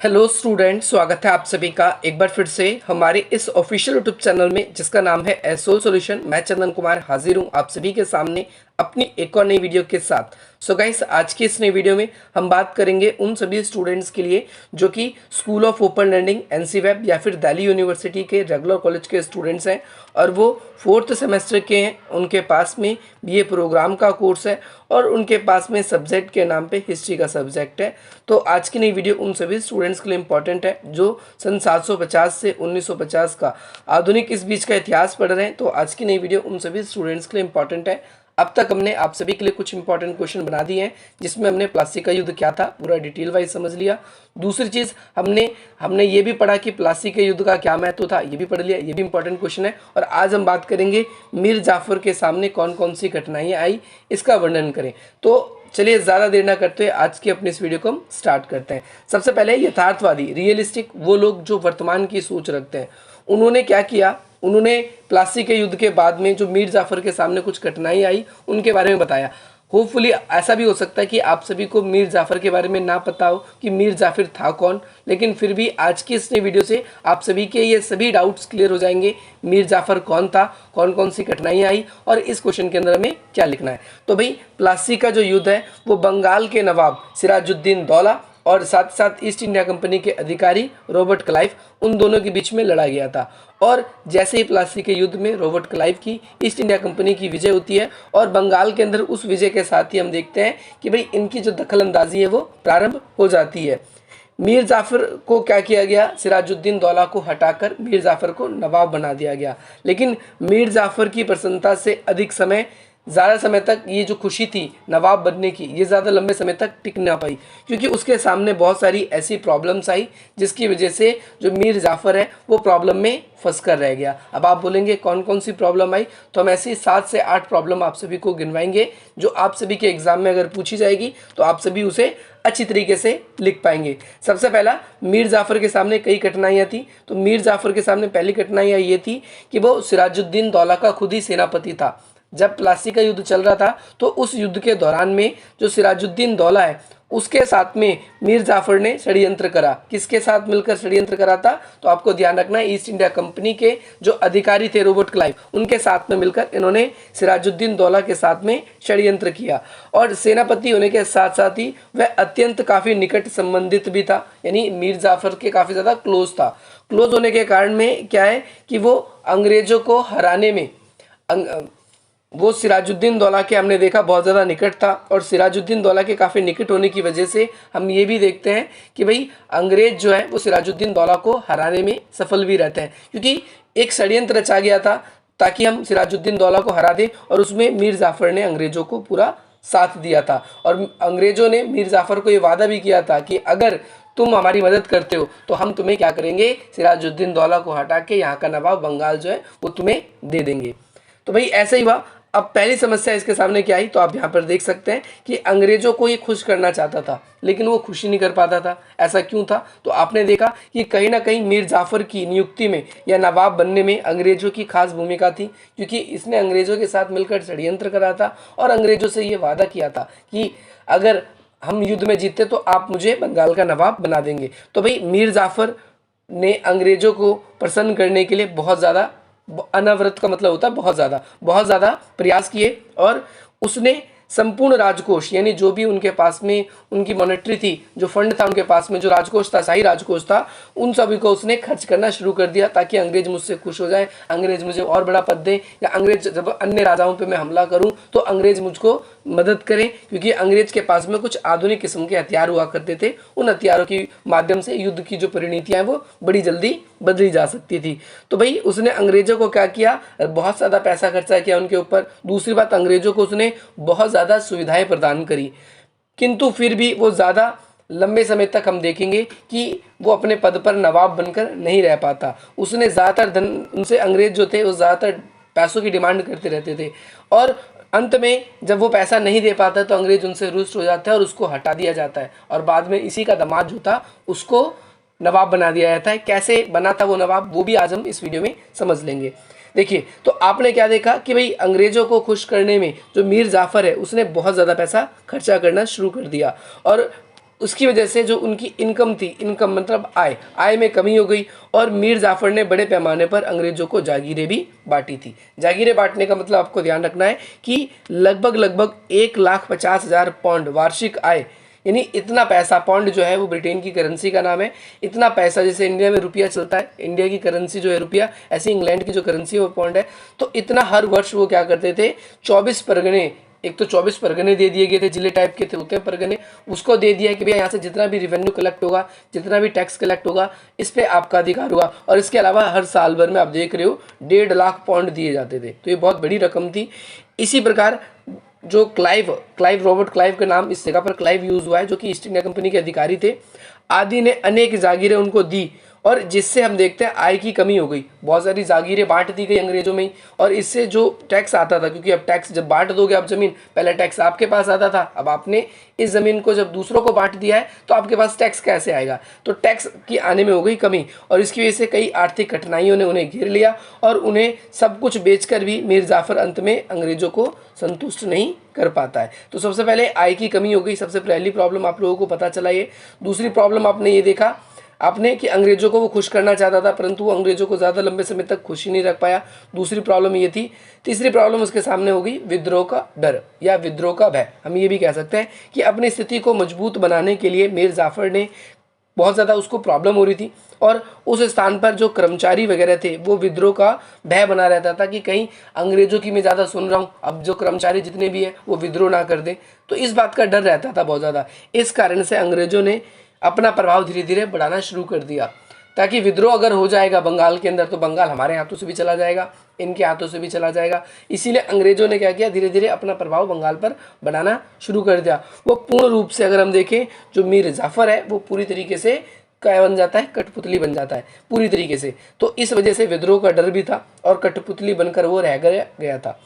Hello student, स्वागत है आप सभी का एक बार फिर से हमारे इस ऑफिशियल यूट्यूब चैनल में जिसका नाम है एसोल सॉल्यूशन। मैं चंदन कुमार हाजिर हूँ आप सभी के सामने अपनी एक और नई वीडियो के साथ। सो गाइस, आज की इस नई वीडियो में हम बात करेंगे उन सभी स्टूडेंट्स के लिए जो कि school of open learning NCWEB या फिर दिल्ली यूनिवर्सिटी के रेगुलर कॉलेज के स्टूडेंट्स हैं और वो 4th सेमेस्टर के हैं। उनके पास में बीए प्रोग्राम का कोर्स है और उनके पास में सब्जेक्ट के नाम पे हिस्ट्री का सब्जेक्ट है। तो आज की नई वीडियो उन सभी स्टूडेंट्स के लिए इंपॉर्टेंट है जो सन 750 से 1950 का आधुनिक इस बीच का इतिहास पढ़ रहे हैं। तो आज की नई वीडियो उन सभी स्टूडेंट्स के लिए इंपॉर्टेंट है। अब तक हमने आप सभी के लिए कुछ इंपॉर्टेंट क्वेश्चन बना दिए हैं जिसमें हमने प्लासी का युद्ध क्या था पूरा डिटेल वाइज समझ लिया। दूसरी चीज़ हमने ये भी पढ़ा कि प्लासी के युद्ध का क्या महत्व था, ये भी पढ़ लिया, ये भी इंपॉर्टेंट क्वेश्चन है। और आज हम बात करेंगे मीर जाफर के सामने कौन कौन सी कठिनाइयाँ आई, इसका वर्णन करें। तो चलिए ज़्यादा देर ना करते हुए आज की अपनी इस वीडियो को हम स्टार्ट करते हैं। सबसे पहले यथार्थवादी रियलिस्टिक वो लोग जो वर्तमान की सोच रखते हैं, उन्होंने क्या किया, उन्होंने प्लासी के युद्ध के बाद में जो मीर जाफर के सामने कुछ कठिनाई आई उनके बारे में बताया। होपफुली ऐसा भी हो सकता है कि आप सभी को मीर जाफर के बारे में ना पता हो कि मीर जाफर था कौन, लेकिन फिर भी आज की इस नई वीडियो से आप सभी के ये सभी डाउट्स क्लियर हो जाएंगे। मीर जाफर कौन था, कौन कौन सी कठिनाइयाँ आई और इस क्वेश्चन के अंदर हमें क्या लिखना है। तो भाई, प्लासी का जो युद्ध है वो बंगाल के नवाब सिराजुद्दीन दौला और साथ साथ ईस्ट इंडिया कंपनी के अधिकारी रॉबर्ट क्लाइव, उन दोनों के बीच में लड़ा गया था। और जैसे ही प्लासी के युद्ध में रॉबर्ट क्लाइव की ईस्ट इंडिया कंपनी की विजय होती है और बंगाल के अंदर उस विजय के साथ ही हम देखते हैं कि भाई इनकी जो दखल अंदाजी है वो प्रारंभ हो जाती है। मीर जाफर को क्या किया गया, सिराजुद्दीन दौला को हटाकर मीर जाफर को नवाब बना दिया गया। लेकिन मीर जाफर की प्रसन्नता से अधिक समय, ज़्यादा समय तक ये जो खुशी थी नवाब बनने की, ये ज़्यादा लंबे समय तक टिक ना पाई क्योंकि उसके सामने बहुत सारी ऐसी प्रॉब्लम्स आई जिसकी वजह से जो मीर जाफ़र है वो प्रॉब्लम में फंस कर रह गया। अब आप बोलेंगे कौन कौन सी प्रॉब्लम आई, तो हम ऐसी 7 से 8 प्रॉब्लम आप सभी को गिनवाएंगे जो आप सभी के एग्जाम में अगर पूछी जाएगी तो आप सभी उसे अच्छी तरीके से लिख पाएंगे। सबसे पहला, मीर जाफ़र के सामने कई कठिनाइयाँ थी। तो मीर जाफ़र के सामने पहली कठिनाइयाँ ये थी कि वो सिराजुद्दीन दौला का खुद ही सेनापति था। जब प्लासी का युद्ध चल रहा था तो उस युद्ध के दौरान में जो सिराजुद्दीन दौला है उसके साथ में मीर जाफर ने षड्यंत्र करा। किसके साथ मिलकर षड्यंत्र करा था, तो आपको ध्यान रखना है ईस्ट इंडिया कंपनी के जो अधिकारी थे रॉबर्ट क्लाइव, उनके साथ में मिलकर इन्होंने सिराजुद्दीन दौला के साथ में षड्यंत्र किया। और सेनापति होने के साथ साथ ही वह अत्यंत काफ़ी निकट संबंधित भी था, यानी मीर जाफर के काफ़ी ज़्यादा क्लोज था। क्लोज होने के कारण में क्या है कि वो अंग्रेजों को हराने में वो सिराजुद्दीन दौला के हमने देखा बहुत ज़्यादा निकट था। और सिराजुद्दीन दौला के काफ़ी निकट होने की वजह से हम ये भी देखते हैं कि भाई अंग्रेज जो है वो सिराजुद्दीन दौला को हराने में सफल भी रहते हैं क्योंकि एक षड्यंत्र रचा गया था ताकि हम सिराजुद्दीन दौला को हरा दें और उसमें मीर जाफ़र ने अंग्रेज़ों को पूरा साथ दिया था। और अंग्रेज़ों ने मीर जाफ़र को ये वादा भी किया था कि अगर तुम हमारी मदद करते हो तो हम तुम्हें क्या करेंगे, सिराजुद्दीन दौला को हटा के यहाँ का नवाब बंगाल जो है वो तुम्हें दे देंगे। तो भाई ऐसे ही हुआ। अब पहली समस्या इसके सामने क्या आई, तो आप यहाँ पर देख सकते हैं कि अंग्रेजों को ये खुश करना चाहता था लेकिन वो खुशी नहीं कर पाता था। ऐसा क्यों था, तो आपने देखा कि कहीं ना कहीं मीर जाफ़र की नियुक्ति में या नवाब बनने में अंग्रेजों की खास भूमिका थी क्योंकि इसने अंग्रेजों के साथ मिलकर षड्यंत्र करा था और अंग्रेजों से ये वादा किया था कि अगर हम युद्ध में जीते तो आप मुझे बंगाल का नवाब बना देंगे। तो भाई मीर जाफ़र ने अंग्रेजों को प्रसन्न करने के लिए बहुत ज़्यादा, अनवरत का मतलब होता है बहुत ज़्यादा प्रयास किए और उसने संपूर्ण राजकोष, यानी जो भी उनके पास में उनकी मॉनेटरी थी, जो फंड था उनके पास में, जो राजकोष था, शाही राजकोष था, उन सभी को उसने खर्च करना शुरू कर दिया ताकि अंग्रेज मुझसे खुश हो जाए, अंग्रेज मुझे और बड़ा पद दें या अंग्रेज जब अन्य राजाओं पे मैं हमला करूं तो अंग्रेज मुझको मदद करें क्योंकि अंग्रेज के पास में कुछ आधुनिक किस्म के हथियार हुआ करते थे। उन हथियारों के माध्यम से युद्ध की जो परिणतियाँ हैं वो बड़ी जल्दी बदली जा सकती थी। तो भाई उसने अंग्रेजों को क्या किया, बहुत ज़्यादा पैसा खर्चा किया उनके ऊपर। दूसरी बात, अंग्रेजों को उसने बहुत ज़्यादा सुविधाएं प्रदान करी, किंतु फिर भी वो ज़्यादा लंबे समय तक हम देखेंगे कि वो अपने पद पर नवाब बनकर नहीं रह पाता। उसने ज़्यादातर धन, उनसे अंग्रेज जो थे वो ज़्यादातर पैसों की डिमांड करते रहते थे और अंत में जब वो पैसा नहीं दे पाता तो अंग्रेज उनसे रुष्ट हो जाता है और उसको हटा दिया जाता है और बाद में इसी का दामाद जो था उसको नवाब बना दिया जाता है। कैसे बना था वो नवाब, वो भी आज हम इस वीडियो में समझ लेंगे। देखिए, तो आपने क्या देखा कि भाई अंग्रेजों को खुश करने में जो मीर जाफ़र है उसने बहुत ज़्यादा पैसा खर्चा करना शुरू कर दिया और उसकी वजह से जो उनकी इनकम थी, इनकम मतलब आय में कमी हो गई और मीर जाफ़र ने बड़े पैमाने पर अंग्रेज़ों को जागीरें भी बांटी थी। जागीरें बांटने का मतलब आपको ध्यान रखना है कि लगभग 1,50,000 पाउंड वार्षिक आय, यानी इतना पैसा, पाउंड जो है वो ब्रिटेन की करेंसी का नाम है, इतना पैसा, जैसे इंडिया में रुपया चलता है, इंडिया की करेंसी जो है रुपया, ऐसे इंग्लैंड की जो करेंसी है वो पाउंड है। तो इतना हर वर्ष वो क्या करते थे, 24 परगने, एक तो 24 परगने दे दिए गए थे, जिले टाइप के थे होते हैं परगने, उसको दे दिया कि भैया यहाँ से जितना भी रिवेन्यू कलेक्ट होगा, जितना भी टैक्स कलेक्ट होगा, इस पे आपका अधिकार होगा। और इसके अलावा हर साल भर में आप देख रहे हो 1.5 लाख पाउंड दिए जाते थे, तो ये बहुत बड़ी रकम थी। इसी प्रकार जो क्लाइव रॉबर्ट क्लाइव का नाम इस जगह पर क्लाइव यूज हुआ है, जो कि ईस्ट इंडिया कंपनी के अधिकारी थे, आदि ने अनेक जागीरें उनको दी और जिससे हम देखते हैं आय की कमी हो गई। बहुत सारी जागीरें बांट दी गई अंग्रेजों में ही, और इससे जो टैक्स आता था, क्योंकि अब टैक्स जब बांट दोगे आप ज़मीन, पहले टैक्स आपके पास आता था, अब आपने इस ज़मीन को जब दूसरों को बांट दिया है तो आपके पास टैक्स कैसे आएगा, तो टैक्स की आने में हो गई कमी। और इसकी वजह से कई आर्थिक कठिनाइयों ने उन्हें घेर लिया और उन्हें सब कुछ बेचकर भी मीर जाफ़र अंत में अंग्रेजों को संतुष्ट नहीं कर पाता है। तो सबसे पहले आय की कमी हो गई, सबसे पहली प्रॉब्लम आप लोगों को पता चला ये। दूसरी प्रॉब्लम आपने ये देखा आपने कि अंग्रेजों को वो खुश करना चाहता था, परंतु वो अंग्रेजों को ज़्यादा लंबे समय तक खुश ही नहीं रख पाया। दूसरी प्रॉब्लम ये थी। तीसरी प्रॉब्लम उसके सामने हो गई विद्रोह का डर या विद्रोह का भय। हम ये भी कह सकते हैं कि अपनी स्थिति को मजबूत बनाने के लिए मीर जाफ़र ने बहुत ज़्यादा उसको प्रॉब्लम हो रही थी और उस स्थान पर जो कर्मचारी वगैरह थे वो विद्रोह का भय बना रहता था कि कहीं अंग्रेजों की मैं ज़्यादा सुन रहा हूँ, अब जो कर्मचारी जितने भी हैं वो विद्रोह ना कर दें, तो इस बात का डर रहता था बहुत ज़्यादा। इस कारण से अंग्रेजों ने अपना प्रभाव धीरे धीरे बढ़ाना शुरू कर दिया, ताकि विद्रोह अगर हो जाएगा बंगाल के अंदर तो बंगाल हमारे हाथों से भी चला जाएगा, इनके हाथों से भी चला जाएगा। इसीलिए अंग्रेजों ने क्या किया, धीरे धीरे अपना प्रभाव बंगाल पर बनाना शुरू कर दिया। वो पूर्ण रूप से अगर हम देखें, जो मीर जाफ़र है वो पूरी तरीके से क्या बन जाता है, कठपुतली बन जाता है पूरी तरीके से। तो इस वजह से विद्रोह का डर भी था और कठपुतली बनकर वो रह गया था।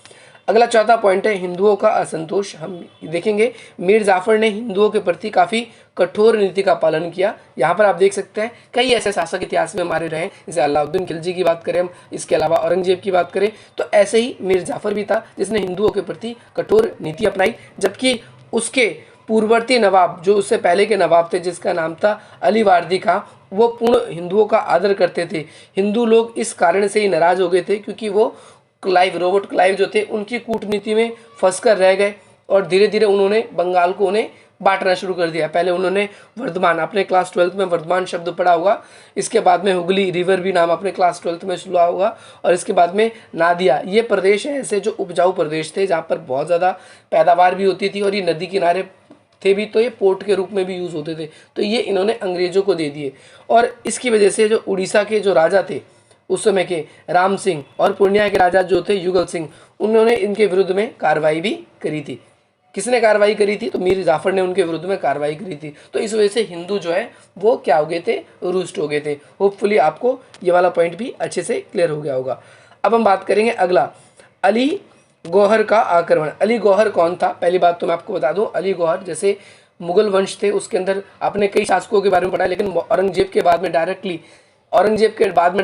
अगला चौथा पॉइंट है हिंदुओं का असंतोष। हम देखेंगे मीर जाफ़र ने हिंदुओं के प्रति काफ़ी कठोर नीति का पालन किया। यहाँ पर आप देख सकते हैं कई ऐसे शासक इतिहास में हमारे रहे, जैसे अलाउद्दीन खिलजी की बात करें हम, इसके अलावा औरंगजेब की बात करें, तो ऐसे ही मीर जाफ़र भी था जिसने हिंदुओं के प्रति कठोर नीति अपनाई। जबकि उसके पूर्ववर्ती नवाब, जो उससे पहले के नवाब थे जिसका नाम था अली वारदी खां, वो पूर्ण हिंदुओं का आदर करते थे। हिंदू लोग इस कारण से ही नाराज़ हो गए थे क्योंकि वो रॉबर्ट क्लाइव जो थे उनकी कूटनीति में फंसकर रह गए और धीरे धीरे उन्होंने बंगाल को उन्हें बांटना शुरू कर दिया। पहले उन्होंने वर्धमान, अपने क्लास 12th में वर्धमान शब्द पढ़ा होगा, इसके बाद में हुगली रिवर भी नाम अपने क्लास 12th में सुना होगा, और इसके बाद में नादिया। ये प्रदेश है ऐसे जो उपजाऊ प्रदेश थे जहाँ पर बहुत ज़्यादा पैदावार भी होती थी और ये नदी किनारे थे भी, तो ये पोर्ट के रूप में भी यूज़ होते थे। तो ये इन्होंने अंग्रेज़ों को दे दिए और इसकी वजह से जो उड़ीसा के जो राजा थे उस समय के, राम सिंह, और पूर्णिया के राजा जो थे युगल सिंह, उन्होंने इनके विरुद्ध में कार्रवाई भी करी थी। किसने कार्रवाई करी थी, तो मीर जाफ़र ने उनके विरुद्ध में कार्रवाई करी थी। तो इस वजह से हिंदू जो है वो क्या हो गए थे, रुष्ट हो गए थे। होपफुली आपको ये वाला पॉइंट भी अच्छे से क्लियर हो गया होगा। अब हम बात करेंगे अगला, अली गौहर का आक्रमण। अली गौहर कौन था, पहली बात तो मैं आपको बता दूं, अली गौहर जैसे मुगल वंश थे उसके अंदर आपने कई शासकों के बारे में पढ़ा है, लेकिन औरंगजेब के बाद में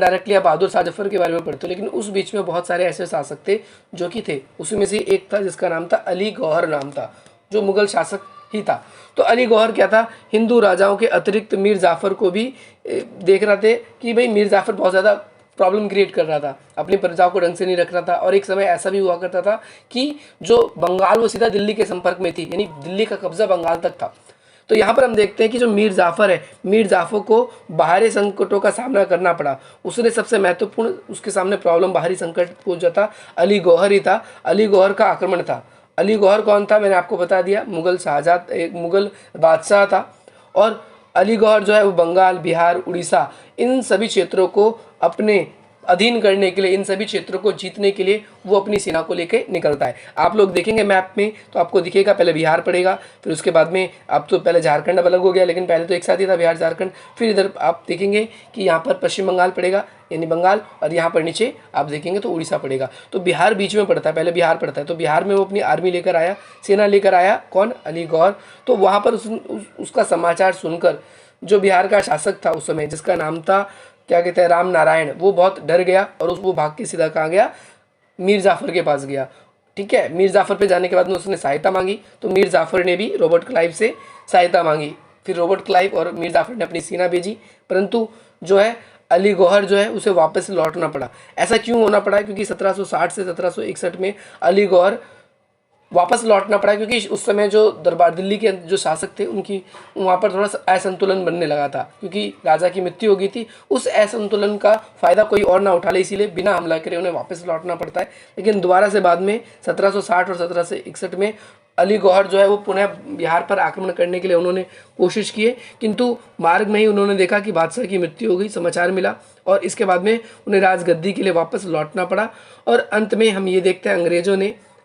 डायरेक्टली आप बहादुर शाह जफर के बारे में पढ़ते हो, लेकिन उस बीच में बहुत सारे ऐसे शासक थे जो कि थे, उसमें से एक था जिसका नाम था अली गौहर नाम था, जो मुगल शासक ही था। तो अली गौहर क्या था, हिंदू राजाओं के अतिरिक्त मीर जाफ़र को भी देख रहे थे कि भाई मीर जाफ़र बहुत ज़्यादा प्रॉब्लम क्रिएट कर रहा था, अपनी प्रजाओं को ढंग से नहीं रख रहा था। और एक समय ऐसा भी हुआ करता था कि जो बंगाल वो सीधा दिल्ली के संपर्क में थी, यानी दिल्ली का कब्जा बंगाल तक था। तो यहाँ पर हम देखते हैं कि जो मीर जाफ़र है, मीर जाफ़र को बाहरी संकटों का सामना करना पड़ा। उसने सबसे महत्वपूर्ण उसके सामने प्रॉब्लम, बाहरी संकट को जो था, अली गौहर ही था। अली गौहर का आक्रमण था। अली गौहर कौन था, मैंने आपको बता दिया, एक मुगल बादशाह था। और अली गौहर जो है वो बंगाल, बिहार, उड़ीसा, इन सभी क्षेत्रों को अपने अधीन करने के लिए, इन सभी क्षेत्रों को जीतने के लिए वो अपनी सेना को लेकर निकलता है। आप लोग देखेंगे मैप में तो आपको दिखेगा, पहले बिहार पड़ेगा, फिर उसके बाद में अब तो पहले झारखंड अब अलग हो गया, लेकिन पहले तो एक साथ ही था बिहार झारखंड। फिर इधर आप देखेंगे कि यहाँ पर पश्चिम बंगाल पड़ेगा, यानी बंगाल, और यहाँ पर नीचे आप देखेंगे तो उड़ीसा पड़ेगा। तो बिहार बीच में पड़ता है, पहले बिहार पड़ता है। तो बिहार में वो अपनी आर्मी लेकर आया, सेना लेकर आया, कौन, अली गौहर। तो वहाँ पर उसका समाचार सुनकर जो बिहार का शासक था उस समय, जिसका नाम था क्या कहते हैं, राम नारायण, वो बहुत डर गया और वो भाग के सीधा कहाँ गया, मीर जाफ़र के पास गया। ठीक है, मीर जाफ़र पे जाने के बाद में उसने सहायता मांगी, तो मीर जाफ़र ने भी रॉबर्ट क्लाइव से सहायता मांगी। फिर रॉबर्ट क्लाइव और मीर जाफर ने अपनी सेना भेजी, परंतु जो है अली गौहर जो है उसे वापस लौटना पड़ा। ऐसा क्यों होना पड़ा? क्योंकि 1760 से 1761 में अली गौहर वापस लौटना पड़ा, क्योंकि उस समय जो दरबार दिल्ली के जो शासक थे उनकी वहाँ पर थोड़ा सा असंतुलन बनने लगा था, क्योंकि राजा की मृत्यु हो गई थी। उस असंतुलन का फ़ायदा कोई और ना उठा ले, इसीलिए बिना हमला करे उन्हें वापस लौटना पड़ता है। लेकिन दोबारा से बाद में 1760 और 1761 में अली गौहर जो है वो पुनः बिहार पर आक्रमण करने के लिए उन्होंने कोशिश किए, किंतु मार्ग में ही उन्होंने देखा कि बादशाह की मृत्यु हो गई, समाचार मिला, और इसके बाद में उन्हें राजगद्दी के लिए वापस लौटना पड़ा। और अंत में हम ये देखते हैं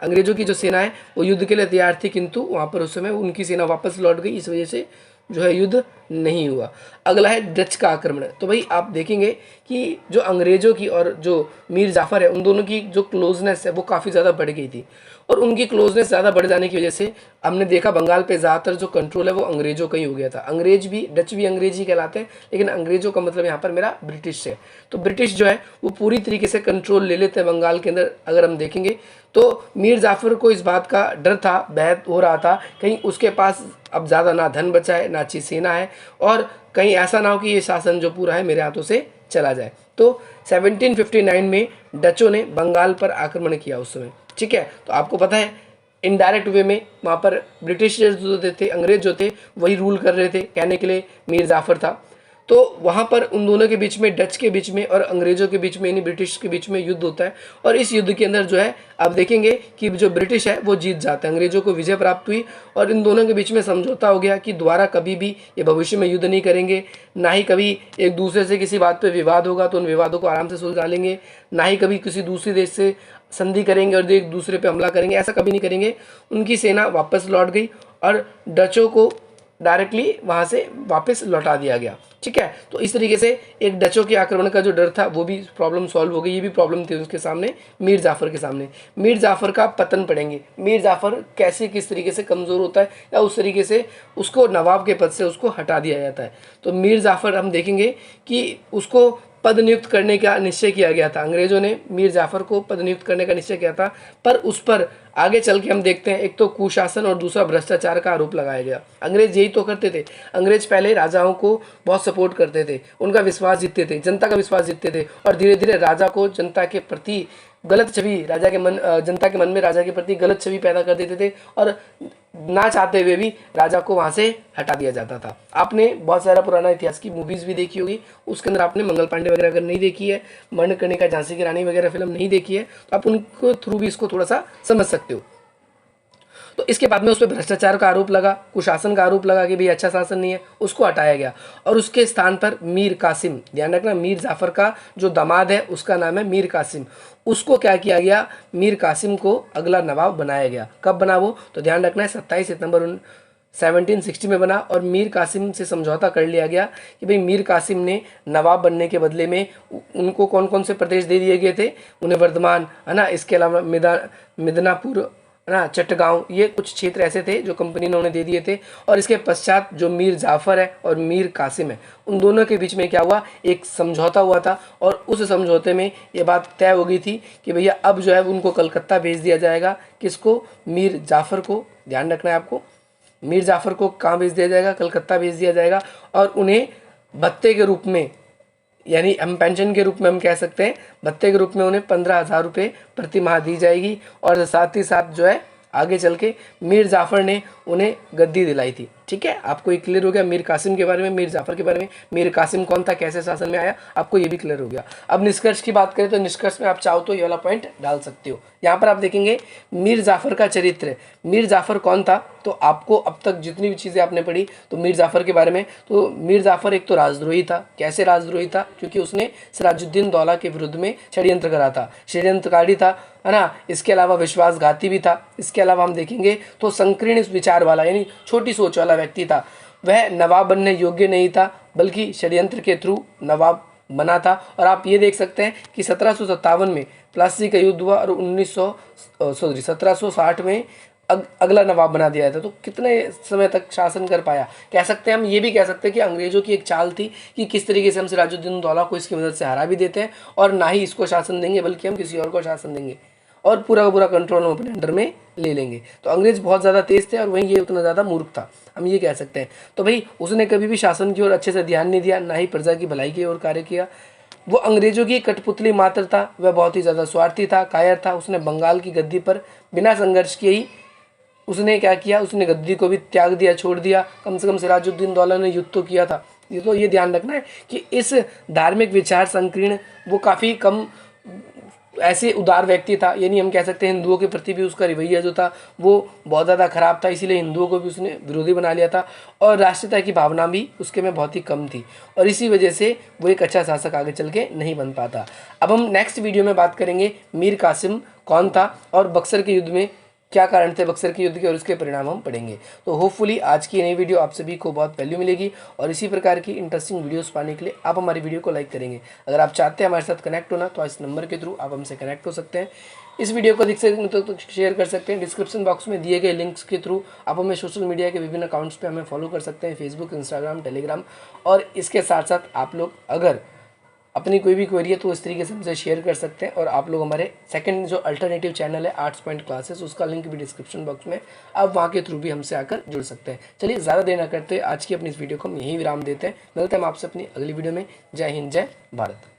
अंग्रेज़ों की जो सेना है वो युद्ध के लिए तैयार थी, किंतु वहाँ पर उस समय उनकी सेना वापस लौट गई, इस वजह से जो है युद्ध नहीं हुआ। अगला है डच का आक्रमण। तो भाई आप देखेंगे कि जो अंग्रेज़ों की और जो मीर जाफ़र है उन दोनों की जो क्लोजनेस है वो काफ़ी ज़्यादा बढ़ गई थी, और उनकी क्लोजनेस ज़्यादा बढ़ जाने की वजह से हमने देखा बंगाल पे ज़्यादातर जो कंट्रोल है वो अंग्रेज़ों का ही हो गया था। अंग्रेज भी, डच भी अंग्रेज ही कहलाते हैं, लेकिन अंग्रेज़ों का मतलब यहाँ पर मेरा ब्रिटिश है। तो ब्रिटिश जो है वो पूरी तरीके से कंट्रोल ले लेते हैं बंगाल के अंदर। अगर हम देखेंगे तो मीर जाफ़र को इस बात का डर था, बहस हो रहा था, कहीं उसके पास अब ज़्यादा ना धन बचा है ना अच्छी सेना है, और कहीं ऐसा ना हो कि ये शासन जो पूरा है मेरे हाथों से चला जाए। तो 1759 में डचों ने बंगाल पर आक्रमण किया उस समय, ठीक है। तो आपको पता है इनडायरेक्ट वे में वहाँ पर ब्रिटिश जो थे, अंग्रेज जो थे वही रूल कर रहे थे, कहने के लिए मीर जाफ़र था। तो वहाँ पर उन दोनों के बीच में, डच के बीच में और अंग्रेज़ों के बीच में, यानी ब्रिटिश के बीच में युद्ध होता है, और इस युद्ध के अंदर जो है आप देखेंगे कि जो ब्रिटिश है वो जीत जाता है, अंग्रेज़ों को विजय प्राप्त हुई, और इन दोनों के बीच में समझौता हो गया कि दोबारा कभी भी ये भविष्य में युद्ध नहीं करेंगे, ना ही कभी एक दूसरे से किसी बात पर विवाद होगा तो उन विवादों को आराम से सुलझा लेंगे, ना ही कभी किसी दूसरे देश से संधि करेंगे और एक दूसरे पे हमला करेंगे, ऐसा कभी नहीं करेंगे। उनकी सेना वापस लौट गई और डचों को डायरेक्टली वहाँ से वापस लौटा दिया गया, ठीक है। तो इस तरीके से एक डचों के आक्रमण का जो डर था वो भी प्रॉब्लम सॉल्व हो गई। ये भी प्रॉब्लम थी उसके सामने, मीर जाफ़र के सामने। मीर जाफ़र का पतन पड़ेंगे, मीर जाफ़र कैसे किस तरीके से कमज़ोर होता है, या उस तरीके से उसको नवाब के पद से उसको हटा दिया जाता है। तो मीर जाफ़र हम देखेंगे कि उसको पद नियुक्त करने का निश्चय किया गया था, अंग्रेज़ों ने मीर जाफ़र को पद नियुक्त करने का निश्चय किया था, पर उस पर आगे चल के हम देखते हैं एक तो कुशासन और दूसरा भ्रष्टाचार का आरोप लगाया गया। अंग्रेज यही तो करते थे, अंग्रेज पहले राजाओं को बहुत सपोर्ट करते थे, उनका विश्वास जीतते थे, जनता का विश्वास जीतते थे, और धीरे धीरे राजा को जनता के प्रति गलत छवि, जनता के मन में राजा के प्रति गलत छवि पैदा कर देते थे, और ना चाहते हुए भी राजा को वहाँ से हटा दिया जाता था। आपने बहुत सारा पुराना इतिहास की मूवीज़ भी देखी होगी, उसके अंदर आपने मंगल पांडे वगैरह अगर नहीं देखी है, मणिकर्णिका, झांसी की रानी वगैरह फिल्म नहीं देखी है, तो आप उनको थ्रू भी इसको थोड़ा सा समझ सकते हो। तो इसके बाद में उस पर भ्रष्टाचार का आरोप लगा, कुशासन का आरोप लगा कि भाई अच्छा शासन नहीं है, उसको हटाया गया, और उसके स्थान पर मीर कासिम, ध्यान रखना मीर जाफ़र का जो दामाद है उसका नाम है मीर कासिम, उसको क्या किया गया, मीर कासिम को अगला नवाब बनाया गया। कब बना वो, तो ध्यान रखना है 27 सितंबर 1760 में बना, और मीर कासिम से समझौता कर लिया गया कि भाई मीर कासिम ने नवाब बनने के बदले में उनको कौन कौन से प्रदेश दे दिए गए थे, उन्हें वर्धमान, है ना, इसके अलावा मिदनापुर, है ना, चट्टगांव, ये कुछ क्षेत्र ऐसे थे जो कंपनी ने उन्हें दे दिए थे। और इसके पश्चात जो मीर जाफ़र है और मीर कासिम है, उन दोनों के बीच में क्या हुआ, एक समझौता हुआ था, और उस समझौते में ये बात तय हो गई थी कि भैया अब जो है उनको कलकत्ता भेज दिया जाएगा। किसको, मीर जाफ़र को, ध्यान रखना है आपको, मीर जाफ़र को कहाँ भेज दिया जाएगा, कलकत्ता भेज दिया जाएगा, और उन्हें भत्ते के रूप में, यानी हम पेंशन के रूप में हम कह सकते हैं, भत्ते के रूप में उन्हें 15,000 रुपये प्रति माह दी जाएगी। और साथ ही साथ जो है आगे चल के मीर जाफ़र ने उन्हें गद्दी दिलाई थी, ठीक है। आपको ये क्लियर हो गया मीर कासिम के बारे में, मीर जाफ़र के बारे में, मीर कासिम कौन था, कैसे शासन में आया, आपको ये भी क्लियर हो गया। अब निष्कर्ष की बात करें तो निष्कर्ष में आप चाहो तो ये वाला पॉइंट डाल सकते हो। यहाँ पर आप देखेंगे मीर जाफ़र का चरित्र, मीर जाफ़र कौन था, तो आपको अब तक जितनी भी चीज़ें आपने पढ़ी तो मीर जाफ़र के बारे में, तो मीर जाफ़र एक तो राजद्रोही था। कैसे राजद्रोही था, क्योंकि उसने सिराजुद्दीन दौला के विरुद्ध में षड्यंत्र करा था, षड्यंत्रकारी था, है ना, इसके अलावा विश्वासघाती भी था। इसके अलावा हम देखेंगे तो संकीर्ण विचार वाला, यानी छोटी सोच वाला व्यक्ति था। वह नवाब बनने योग्य नहीं था, बल्कि षड्यंत्र के थ्रू नवाब बना था। और आप ये देख सकते हैं कि 1757 में प्लासी का युद्ध हुआ, और 1760 में अगला नवाब बना दिया था। तो कितने समय तक शासन कर पाया, कह सकते हैं हम ये भी कह सकते हैं कि अंग्रेज़ों की एक चाल थी कि किस तरीके से हम सिराजुद्दीन दौला को इसकी मदद से हरा भी देते हैं, और ना ही इसको शासन देंगे बल्कि हम किसी और को शासन देंगे, और पूरा का पूरा कंट्रोल हम अपने अंडर में ले लेंगे। तो अंग्रेज बहुत ज़्यादा तेज थे और वहीं ये उतना ज़्यादा मूर्ख था, हम ये कह सकते हैं। तो भाई उसने कभी भी शासन की ओर अच्छे से ध्यान नहीं दिया, ना ही प्रजा की भलाई की ओर कार्य किया। वो अंग्रेजों की कठपुतली मात्र था, वह बहुत ही ज़्यादा स्वार्थी था, कायर था। उसने बंगाल की गद्दी पर बिना संघर्ष किए ही उसने क्या किया, उसने गद्दी को भी त्याग दिया, छोड़ दिया। कम से कम सिराजुद्दीन दौला ने युद्ध तो किया था। ये तो ये ध्यान रखना है कि इस धार्मिक विचार संकीर्ण वो काफ़ी कम ऐसे उदार व्यक्ति था, यानी हम कह सकते हैं हिंदुओं के प्रति भी उसका रवैया जो था वो बहुत ज़्यादा खराब था, इसीलिए हिंदुओं को भी उसने विरोधी बना लिया था और राष्ट्रीयता की भावना भी उसके में बहुत ही कम थी और इसी वजह से वो एक अच्छा शासक आगे चल के नहीं बन पाता। अब हम नेक्स्ट वीडियो में बात करेंगे मीर कासिम कौन था और बक्सर के युद्ध में क्या कारण थे बक्सर के युद्ध के और उसके परिणाम हम पढ़ेंगे। तो होपफुली आज की नई वीडियो आप सभी को बहुत वैल्यू मिलेगी और इसी प्रकार की इंटरेस्टिंग वीडियोस पाने के लिए आप हमारी वीडियो को लाइक करेंगे। अगर आप चाहते हैं हमारे साथ कनेक्ट होना तो इस नंबर के थ्रू आप हमसे कनेक्ट हो सकते हैं। इस वीडियो को अधिक से अधिक तो शेयर कर सकते हैं। डिस्क्रिप्शन बॉक्स में दिए गए लिंक्स के थ्रू आप हमें सोशल मीडिया के विभिन्न अकाउंट्स पर हमें फॉलो कर सकते हैं, फेसबुक, इंस्टाग्राम, टेलीग्राम। और इसके साथ साथ आप लोग अगर अपनी कोई भी क्वेरी है तो इस तरीके से हमसे शेयर कर सकते हैं। और आप लोग हमारे सेकंड जो अल्टरनेटिव चैनल है आर्ट्स पॉइंट क्लासेस, उसका लिंक भी डिस्क्रिप्शन बॉक्स में, आप वहाँ के थ्रू भी हमसे आकर जुड़ सकते हैं। चलिए ज़्यादा देर ना करते आज की अपनी इस वीडियो को हम यहीं विराम देते हैं। मिलते हैं हम आपसे अपनी अगली वीडियो में। जय हिंद, जय भारत।